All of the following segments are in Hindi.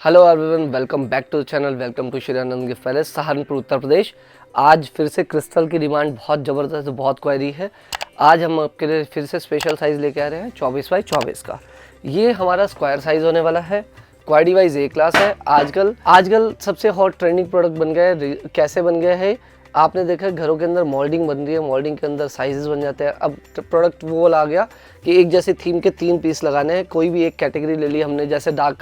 Hello everyone, welcome back to the channel. Welcome to Shri Anand gift palace, Saharanpur, Uttar Pradesh. आज फिर से क्रिस्टल की डिमांड बहुत ज़बरदस्त, बहुत क्वेरी है। आज हम आपके लिए फिर से स्पेशल साइज़ लेके आ रहे हैं 24x24 का। ये हमारा स्क्वायर साइज़ होने वाला है। क्वालिटी वाइज ए क्लास है। आजकल सबसे हॉट ट्रेंडिंग प्रोडक्ट बन गया है। कैसे बन गया है? आपने देखा घरों के अंदर मोल्डिंग बन रही है, मोल्डिंग के अंदर साइजेस बन जाते हैं। अब प्रोडक्ट वो आ गया कि एक जैसे थीम के 3 पीस लगाने हैं। कोई भी एक कैटेगरी ले ली हमने, जैसे dark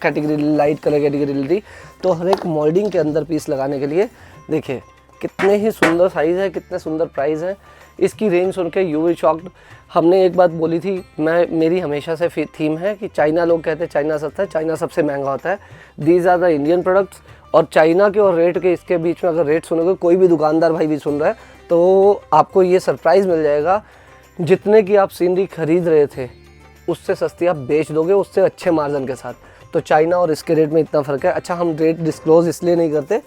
category, light colour category ले ली, तो हर एक मोल्डिंग के अंदर पीस लगाने के लिए देखिए कितने ही सुंदर साइज़ है, कितने सुंदर प्राइस है। इसकी रेंज सुन के यू विल शॉक्ड। हमने एक बात बोली थी, मेरी हमेशा से थीम है कि चाइना, लोग कहते हैं चाइना सस्ता है, चाइना सबसे महंगा होता है। These are the Indian products. और चाइना के और रेट के, इसके बीच में अगर रेट सुनोगे, कोई भी दुकानदार भाई भी सुन रहा है तो आपको ये सरप्राइज़ मिल जाएगा। जितने की आप सीनरी खरीद रहे थे उससे सस्ती आप बेच दोगे, उससे अच्छे मार्जिन के साथ। तो चाइना और इसके रेट में इतना फ़र्क है। अच्छा, हम रेट डिस्क्लोज़ इसलिए नहीं करते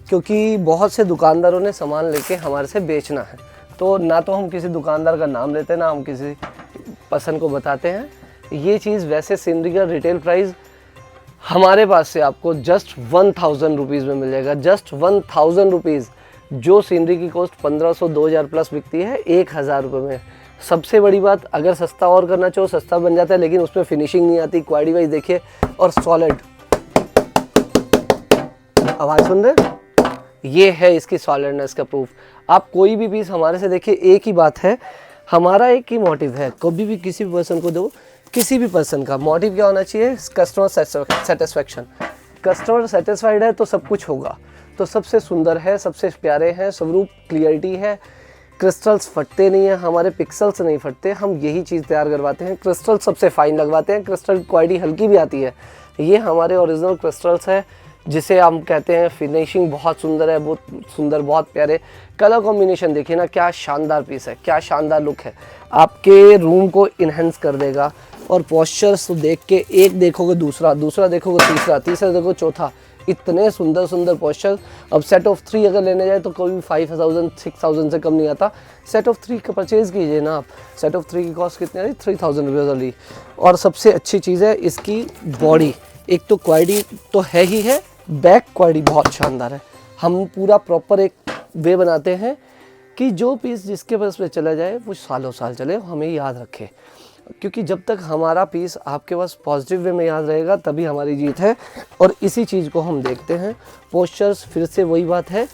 क्योंकि बहुत से दुकानदारों ने सामान लेके हमारे से बेचना है, तो ना तो हम किसी दुकानदार का नाम लेते हैं, ना हम किसी पसंद को बताते हैं। ये चीज़ वैसे सीनरी का रिटेल प्राइस हमारे पास से आपको जस्ट 1000 रुपीज़ में मिल जाएगा। Just 1000 rupees. जो सीनरी की कॉस्ट 1500 2000 प्लस बिकती है, 1000 रुपये में। सबसे बड़ी बात, अगर सस्ता और करना चाहो सस्ता बन जाता है, लेकिन उसमें फिनिशिंग नहीं आती। क्वालिटी वाइज देखिए, और सॉलिड आवाज़ सुन रहे, ये है इसकी सॉलिडनेस का प्रूफ। आप कोई भी पीस हमारे से देखिए, एक ही बात है, हमारा एक ही मोटिव है। कभी भी किसी भी पर्सन को दो, किसी भी पर्सन का मोटिव क्या होना चाहिए? Customer satisfaction. कस्टमर सेटिस्फाइड है तो सब कुछ होगा। तो सबसे सुंदर है, सबसे प्यारे हैं, स्वरूप क्लियरिटी है। क्रिस्टल्स फटते नहीं हैं, हमारे पिक्सल्स नहीं फटते। हम यही चीज़ तैयार करवाते हैं। क्रिस्टल सबसे फाइन लगवाते हैं। क्रिस्टल क्वालिटी हल्की भी आती है। ये हमारे ओरिजिनल क्रिस्टल्स है, जिसे हम कहते हैं। फिनिशिंग बहुत सुंदर है, बहुत सुंदर, बहुत प्यारे। कलर कॉम्बिनेशन देखिए ना, क्या शानदार पीस है, क्या शानदार लुक है। आपके रूम को इन्हेंस कर देगा। और पोस्चर्स देख के, एक देखोगे दूसरा, दूसरा देखोगे तीसरा, तीसरा देखो चौथा, इतने सुंदर सुंदर पोस्चर। अब सेट ऑफ 3 अगर लेने जाए तो कोई भी 5000 6000 से कम नहीं आता। सेट ऑफ 3 का परचेज़ कीजिए ना आप। सेट ऑफ 3 की कॉस्ट कितनी आ रही? 3000 रुपीज़ वाली। और सबसे अच्छी चीज़ है इसकी बॉडी। एक तो क्वालिटी तो है ही है, बैक क्वालिटी बहुत शानदार है। हम पूरा प्रॉपर एक वे बनाते हैं कि जो पीस जिसके पास पे चला जाए वो सालों साल चले, हमें याद रखे। क्योंकि जब तक हमारा पीस आपके पास पॉजिटिव वे में याद रहेगा तभी हमारी जीत है। और इसी चीज़ को हम देखते हैं। पोस्चर्स, फिर से वही बात है,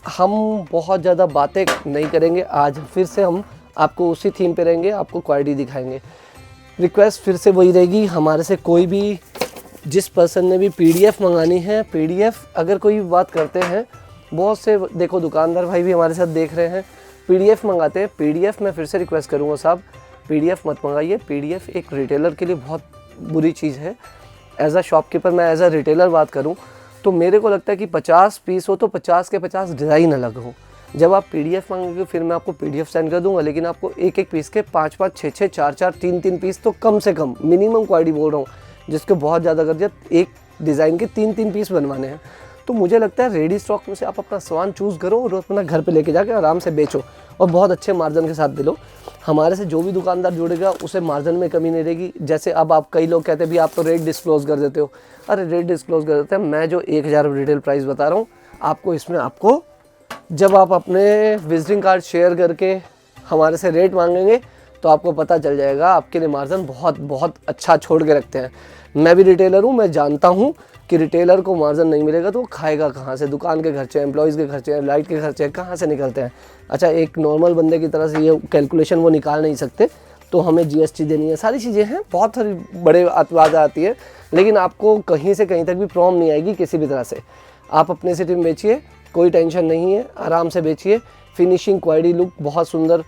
हम बहुत ज़्यादा बातें नहीं करेंगे। आज फिर से हम आपको उसी थीम पे रहेंगे, आपको क्वालिटी दिखाएंगे। रिक्वेस्ट फिर से वही रहेगी, हमारे से कोई भी, जिस पर्सन ने भी पीडीएफ मंगानी है, पीडीएफ अगर कोई बात करते हैं, बहुत से देखो दुकानदार भाई भी हमारे साथ देख रहे हैं, पीडीएफ मंगाते हैं। पीडीएफ मैं फिर से रिक्वेस्ट करूँगा साहब, पीडीएफ मत मंगाइए। पीडीएफ एक रिटेलर के लिए बहुत बुरी चीज़ है। एज अ शॉपकीपर, मैं एज अ रिटेलर बात करूँ तो मेरे को लगता है कि 50 पीस हो तो 50 के 50 डिज़ाइन अलग हो। जब आप पीडीएफ मांगेंगे फिर मैं आपको पीडीएफ सेंड कर दूंगा, लेकिन आपको एक एक पीस के 5-5 6-6 4-4 3-3 पीस तो कम से कम मिनिमम क्वालिटी बोल रहा हूँ, जिसको बहुत ज़्यादा कर दिया, एक डिज़ाइन के 3-3 पीस बनवाने हैं। तो मुझे लगता है रेडी स्टॉक में से आप अपना सामान चूज़ करो और अपना घर पे लेके जाके आराम से बेचो और बहुत अच्छे मार्जिन के साथ दिलो। हमारे से जो भी दुकानदार जुड़ेगा उसे मार्जिन में कमी नहीं रहेगी। जैसे अब आप, कई लोग कहते हैं भी आप तो रेट डिस्क्लोज़ कर देते हो। अरे रेट डिस्क्लोज़ कर देते हैं, मैं जो 1000 रिटेल प्राइस बता रहा हूँ आपको, इसमें आपको जब आप अपने विजिटिंग कार्ड शेयर करके हमारे से रेट मांगेंगे तो आपको पता चल जाएगा। आपके लिए मार्जिन बहुत बहुत अच्छा छोड़ के रखते हैं। मैं भी रिटेलर हूँ, मैं जानता हूँ कि रिटेलर को मार्जिन नहीं मिलेगा तो वो खाएगा कहाँ से? दुकान के खर्चे, एम्प्लॉयज़ के खर्चे, लाइट के खर्चे कहाँ से निकलते हैं? अच्छा, एक नॉर्मल बंदे की तरह से ये कैलकुलेशन वो निकाल नहीं सकते, तो हमें जीएसटी देनी है, सारी चीज़ें हैं, बहुत सारी बड़े बात आती है। लेकिन आपको कहीं से कहीं तक भी प्रॉब्लम नहीं आएगी किसी भी तरह से। आप अपने सिटी में बेचिए, कोई टेंशन नहीं है, आराम से बेचिए। फिनिशिंग, क्वालिटी, लुक बहुत सुंदर।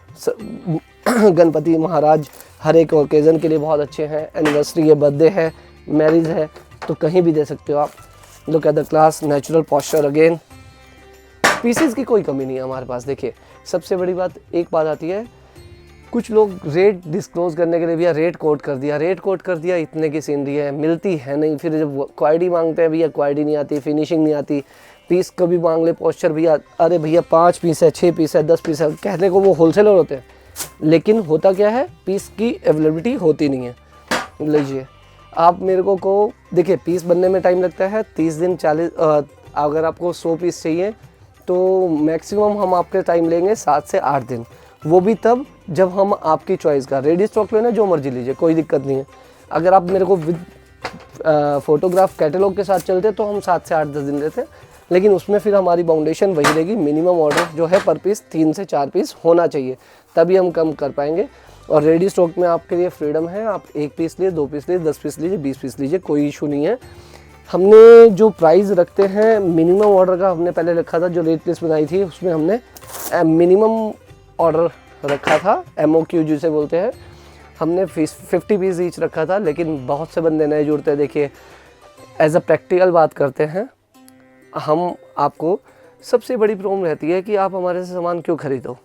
गणपति महाराज हर एक ओकेज़न के लिए बहुत अच्छे हैं। एनिवर्सरी है, बर्थडे है, मैरिज है, तो कहीं भी दे सकते हो आप। Look at the class, natural posture again. Pieces की कोई कमी नहीं है हमारे पास। देखिए, सबसे बड़ी बात, एक बात आती है, कुछ लोग रेट डिस्क्लोज करने के लिए भैया रेट कोट कर दिया, इतने की सीनरी है, मिलती है नहीं। फिर जब क्वालिटी मांगते हैं, भैया क्वालिटी नहीं आती, फिनिशिंग नहीं आती। पीस कभी मांग ले, पोस्चर भैया, अरे भैया 5 पीस है, 6 पीस है, 10 पीस है, कहने को वो होलसेलर होते हैं, लेकिन होता क्या है, पीस की अवेलेबिलिटी होती नहीं है। लीजिए, आप मेरे को देखिए, पीस बनने में टाइम लगता है 30 दिन 40, अगर आपको 100 पीस चाहिए तो मैक्सिमम हम आपके टाइम लेंगे 7 से 8 दिन। वो भी तब जब हम आपकी चॉइस का रेडी स्टॉक लेना, जो मर्जी लीजिए, कोई दिक्कत नहीं है। अगर आप मेरे को विद फोटोग्राफ कैटलॉग के साथ चलते तो हम 7 से 8-10 दिन लेते, लेकिन उसमें फिर हमारी बाउंडेशन वही रहेगी, मिनिमम ऑर्डर जो है पर पीस 3 से 4 पीस होना चाहिए, तभी हम कम कर पाएंगे। और रेडी स्टॉक में आपके लिए फ्रीडम है, आप 1 पीस लिए, 2 पीस लिए, 10 पीस लीजिए, 20 पीस लीजिए, कोई इशू नहीं है। हमने जो प्राइस रखते हैं मिनिमम ऑर्डर का, हमने पहले रखा था, जो रेट लिस्ट बनाई थी उसमें हमने मिनिमम ऑर्डर रखा था, MOQ जिसे बोलते हैं, हमने 50 पीस ईच रखा था। लेकिन बहुत से बंदे नए जुड़ते हैं, देखिए एज अ प्रैक्टिकल बात करते हैं हम, आपको सबसे बड़ी प्रॉब्लम रहती है कि आप हमारे से सामान क्यों खरीदो,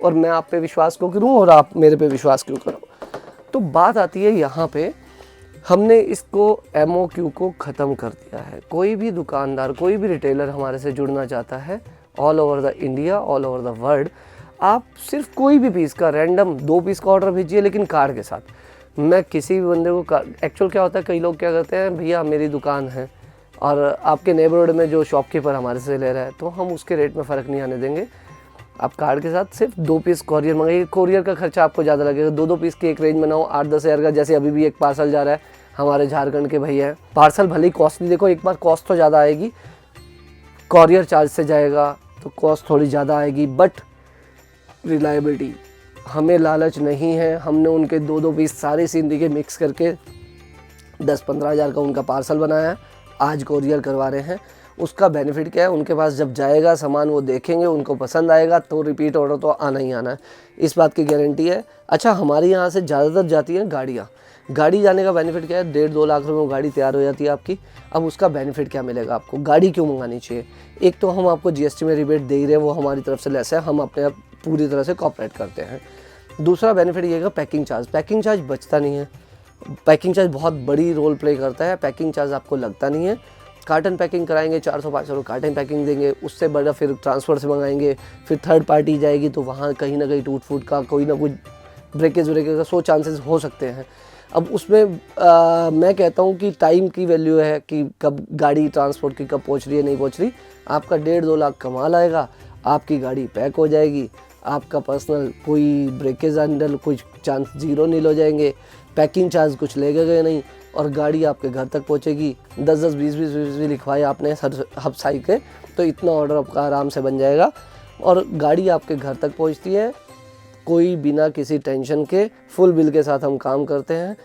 और मैं आप पे विश्वास क्यों करूं और आप मेरे पे विश्वास क्यों करो। तो बात आती है यहाँ पे, हमने इसको MOQ को ख़त्म कर दिया है। कोई भी दुकानदार, कोई भी रिटेलर हमारे से जुड़ना चाहता है, all over the India, all over the world, आप सिर्फ कोई भी पीस का रैंडम 2 पीस का ऑर्डर भेजिए, लेकिन कार्ड के साथ। मैं किसी भी बंदे को एक्चुअल क्या होता है, कई लोग क्या करते हैं, भैया मेरी दुकान है और आपके नेबरहुड में जो शॉपकीपर हमारे से ले रहा है, तो हम उसके रेट में फ़र्क नहीं आने देंगे। आप कार्ड के साथ सिर्फ 2 पीस कोरियर मंगाइए, कोरियर का खर्चा आपको ज़्यादा लगेगा। 2-2 पीस की एक रेंज बनाओ 8-10 हज़ार का। जैसे अभी भी एक पार्सल जा रहा है, हमारे झारखंड के भैया हैं, पार्सल भले ही कॉस्टली, देखो एक बार कॉस्ट तो ज़्यादा आएगी, कोरियर चार्ज से जाएगा तो कॉस्ट थोड़ी ज़्यादा आएगी, बट रिलायबिलिटी, हमें लालच नहीं है। हमने उनके 2-2 पीस सारे सीनरी के मिक्स करके 10-15 हज़ार का उनका पार्सल बनाया, आज कोरियर करवा रहे हैं। उसका बेनिफिट क्या है, उनके पास जब जाएगा सामान, वो देखेंगे, उनको पसंद आएगा तो रिपीट ऑर्डर तो आना ही आना है, इस बात की गारंटी है। अच्छा, हमारे यहाँ से ज़्यादातर जाती हैं गाड़ियाँ। गाड़ी जाने का बेनिफिट क्या है, 1.5-2 लाख रुपए में गाड़ी तैयार हो जाती है आपकी। अब उसका बेनिफिट क्या मिलेगा आपको, गाड़ी क्यों मंगानी चाहिए? एक तो हम आपको GST में रिबेट दे ही रहे हैं, वो हमारी तरफ से लेस है, हम अपने आप पूरी तरह से कॉपरेट करते हैं। दूसरा बेनिफिट ये है पैकिंग चार्ज। पैकिंग चार्ज बचता नहीं है, पैकिंग चार्ज बहुत बड़ी रोल प्ले करता है, पैकिंग चार्ज आपको लगता नहीं है। कार्टन पैकिंग कराएंगे 400-500 रुपये कार्टन पैकिंग देंगे, उससे बड़ा फिर ट्रांसफ़र से मंगाएंगे, फिर थर्ड पार्टी जाएगी तो वहाँ कहीं ना कहीं टूट फूट का, कोई ना कोई ब्रेकेज का 100 चांसेस हो सकते हैं। अब उसमें मैं कहता हूँ कि टाइम की वैल्यू है, कि कब गाड़ी ट्रांसपोर्ट की कब पहुँच रही है, नहीं पहुँच रही। आपका 1.5-2 लाख कमाल आएगा, आपकी गाड़ी पैक हो जाएगी, आपका पर्सनल कोई ब्रेकेज अंडर कुछ चांस 0 नील हो जाएंगे, पैकिंग चार्ज कुछ लेगा नहीं, और गाड़ी आपके घर तक पहुंचेगी। 10-10, 20-20 भी लिखवाए आपने हब साई के, तो इतना ऑर्डर आपका आराम से बन जाएगा, और गाड़ी आपके घर तक पहुंचती है, कोई बिना किसी टेंशन के, फुल बिल के साथ हम काम करते हैं।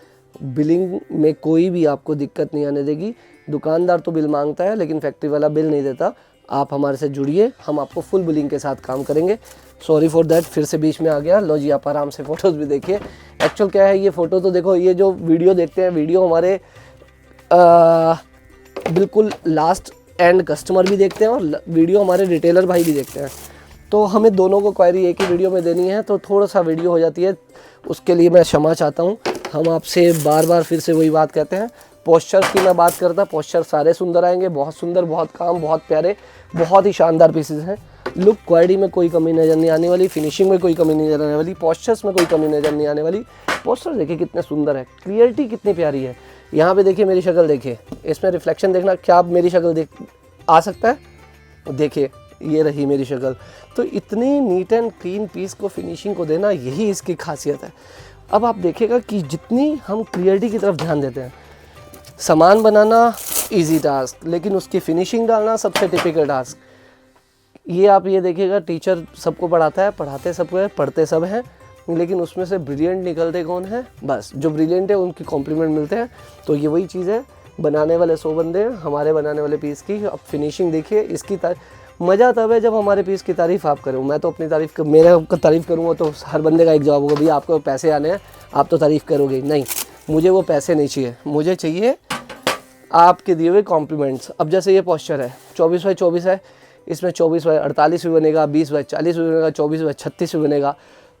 बिलिंग में कोई भी आपको दिक्कत नहीं आने देगी। दुकानदार तो बिल मांगता है, लेकिन फैक्ट्री वाला बिल नहीं देता। आप हमारे से जुड़िए, हम आपको फुल बिलिंग के साथ काम करेंगे। सॉरी फॉर दैट, फिर से बीच में आ गया। लो जी, आप आराम से फ़ोटोज़ भी देखिए। एक्चुअल क्या है, ये फ़ोटो तो देखो, ये जो वीडियो देखते हैं, वीडियो हमारे बिल्कुल लास्ट एंड कस्टमर भी देखते हैं, और वीडियो हमारे रिटेलर भाई भी देखते हैं। तो हमें दोनों को क्वेरी एक ही वीडियो में देनी है, तो थोड़ा सा वीडियो हो जाती है, उसके लिए मैं क्षमा चाहता हूँ। हम आपसे बार बार फिर से वही बात कहते हैं। पोस्चर की मैं बात करता, पोस्चर सारे सुंदर आएंगे, बहुत सुंदर, बहुत काम, बहुत प्यारे, बहुत ही शानदार पीसेस हैं। लुक क्वालिटी में कोई कमी नज़र नहीं आने वाली, फिनिशिंग में कोई कमी नहीं नजर आने वाली, पोस्चर्स में कोई कमी नज़र नहीं आने वाली। पोस्टर देखिए कितने सुंदर है, क्लियरिटी कितनी प्यारी है। यहाँ पे देखिए मेरी शक्ल, देखिए इसमें रिफ्लेक्शन देखना, क्या आप मेरी शक्ल देख आ सकता है? देखिए ये रही मेरी शक्ल। तो इतनी नीट एंड क्लीन पीस को फिनिशिंग को देना, यही इसकी खासियत है। अब आप देखिएगा कि जितनी हम क्लियरिटी की तरफ ध्यान देते हैं, सामान बनाना इजी टास्क, लेकिन उसकी फिनिशिंग डालना सबसे टिपिकल टास्क। ये आप ये देखिएगा, टीचर सबको पढ़ाता है, पढ़ाते सबको है, पढ़ते सब हैं, लेकिन उसमें से ब्रिलियंट निकलते कौन है? बस जो ब्रिलियंट है उनकी कॉम्प्लीमेंट मिलते हैं। तो ये वही चीज़ है, बनाने वाले 100 बंदे हैं, हमारे बनाने वाले पीस की। अब फिनिशिंग देखिए, इसकी मज़ा तब है जब हमारे पीस की तारीफ़ आप करो। मैं तो अपनी तारीफ़ मेरे तारीफ़ करूँगा तो हर बंदे का एक जवाब होगा, भैया आपको पैसे आने हैं, आप तो तारीफ़ करोगे। नहीं, मुझे वो पैसे नहीं चाहिए, मुझे चाहिए आपके दिए हुए कॉम्प्लीमेंट्स। अब जैसे ये पोस्चर है 24x24 है, इसमें 24x48 भी बनेगा, 20x40 भी बनेगा, 24x36 भी बनेगा।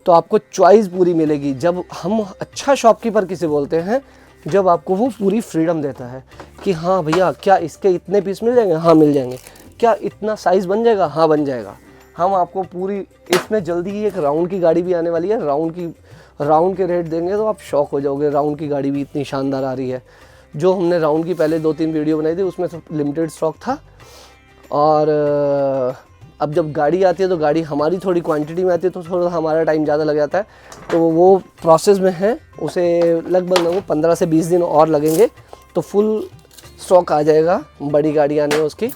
तो आपको चॉइस पूरी मिलेगी। जब हम अच्छा शॉपकीपर किसे बोलते हैं, जब आपको वो पूरी फ्रीडम देता है कि हाँ भैया, क्या इसके इतने पीस मिल जाएंगे? हाँ मिल जाएंगे। क्या इतना साइज़ बन जाएगा? हाँ बन जाएगा। हम आपको पूरी, इसमें जल्दी ही एक राउंड की गाड़ी भी आने वाली है। राउंड के रेट देंगे तो आप शॉक हो जाओगे, राउंड की गाड़ी भी इतनी शानदार आ रही है। जो हमने राउंड की पहले 2-3 वीडियो बनाई थी उसमें तो लिमिटेड स्टॉक था, और अब जब गाड़ी आती है तो गाड़ी हमारी थोड़ी क्वांटिटी में आती है तो थोड़ा हमारा टाइम ज़्यादा लग जाता है, तो वो प्रोसेस में है, उसे लगभग 15 से 20 दिन और लगेंगे तो फुल स्टॉक आ जाएगा, बड़ी गाड़ी आनी है उसकी।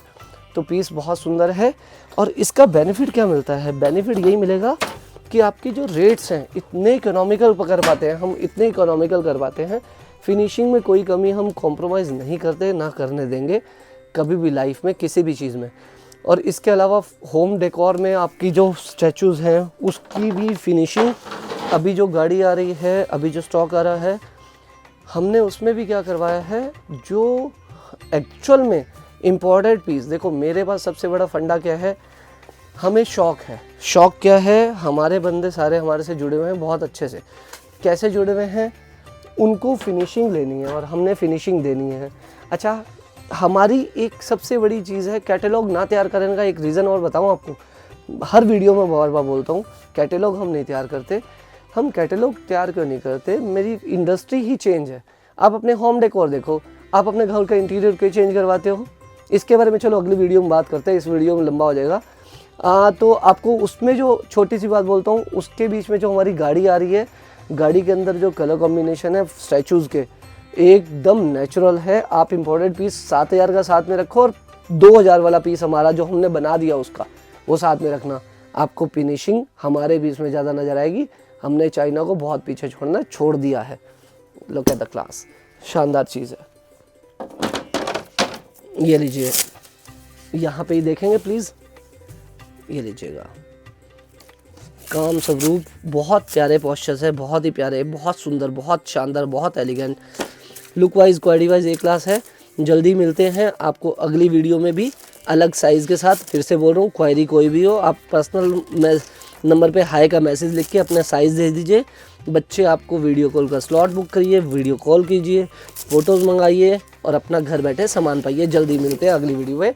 तो पीस बहुत सुंदर है, और इसका बेनिफिट क्या मिलता है, बेनिफिट यही मिलेगा कि आपकी जो रेट्स हैं इतने इकोनॉमिकल कर पाते हैं, हम इतने इकोनॉमिकल कर पाते हैं, फिनिशिंग में कोई कमी हम कॉम्प्रोमाइज़ नहीं करते, ना करने देंगे कभी भी लाइफ में किसी भी चीज़ में। और इसके अलावा होम डेकोर में आपकी जो स्टैचूज़ हैं उसकी भी फिनिशिंग, अभी जो गाड़ी आ रही है, अभी जो स्टॉक आ रहा है, हमने उसमें भी क्या करवाया है, जो एक्चुअल में इम्पोर्टेड पीस। देखो मेरे पास सबसे बड़ा फंडा क्या है, हमें शौक़ है। शौक़ क्या है, हमारे बंदे सारे हमारे से जुड़े हुए हैं बहुत अच्छे से। कैसे जुड़े हुए हैं, उनको फिनिशिंग लेनी है और हमने फिनिशिंग देनी है। अच्छा, हमारी एक सबसे बड़ी चीज़ है कैटलॉग ना तैयार करने का। एक रीज़न और बताऊं आपको, हर वीडियो में बार बार बोलता हूँ, कैटलॉग हम नहीं तैयार करते। हम कैटलॉग तैयार क्यों नहीं करते, मेरी इंडस्ट्री ही चेंज है। आप अपने होम डेकोर देखो, आप अपने घर का इंटीरियर क्यों चेंज करवाते हो, इसके बारे में चलो अगली वीडियो में बात करते हैं, इस वीडियो में लंबा हो जाएगा। तो आपको उसमें जो छोटी सी बात बोलता हूँ, उसके बीच में जो हमारी गाड़ी आ रही है, गाड़ी के अंदर जो कलर कॉम्बिनेशन है स्टैचूज़ के एकदम नेचुरल है। आप इम्पोर्टेड पीस 7,000 का साथ में रखो, और 2,000 वाला पीस हमारा जो हमने बना दिया उसका वो साथ में रखना। आपको फिनिशिंग हमारे बीच में ज़्यादा नज़र आएगी। हमने चाइना को बहुत पीछे छोड़ दिया है। लुक एट द क्लास, शानदार चीज़ है। ये लीजिए, यहाँ पे ही देखेंगे प्लीज़, ये लीजिएगा, काम स्वरूप, बहुत प्यारे पोस्चर्स है, बहुत ही प्यारे, बहुत सुंदर, बहुत शानदार, बहुत elegant, look wise quality wise A class है। जल्दी मिलते हैं आपको अगली वीडियो में भी अलग साइज़ के साथ। फिर से बोल रहा हूँ, क्वेरी कोई भी हो, आप पर्सनल नंबर पे हाई का मैसेज लिख के अपना साइज़ दे दीजिए। बच्चे आपको वीडियो कॉल का स्लॉट बुक करिए, वीडियो कॉल कीजिए, फ़ोटोज़ मंगाइए और अपना घर बैठे सामान पाइए। जल्दी मिलते हैं अगली वीडियो में।